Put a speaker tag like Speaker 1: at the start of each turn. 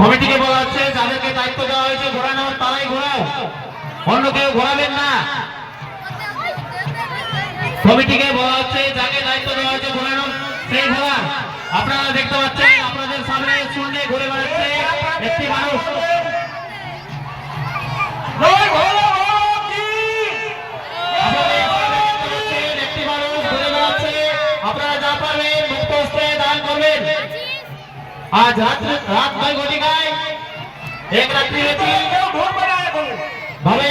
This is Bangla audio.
Speaker 1: কমিটিকে বলা হচ্ছে যাদেরকে দায়িত্ব দেওয়া হয়েছে ঘোরানোর তারাই ঘোরাও, অন্য কেউ ঘোরাবেন না। কমিটিকে বলা হচ্ছে যাকে দায়িত্ব দেওয়া হয়েছে ঘোরানোর সেই ঘোরান। আপনারা দেখতে পাচ্ছেন আপনাদের সামনে শূন্যে ঘুরে বেড়াচ্ছে একটি মানুষ। একটি মানুষ ঘুরে বেড়াচ্ছে, আপনারা যা পারবেন মুক্ত হস্তে দান করবেন। আজ রাত 2 ঘটিকায় এক রাত্রি ভাবে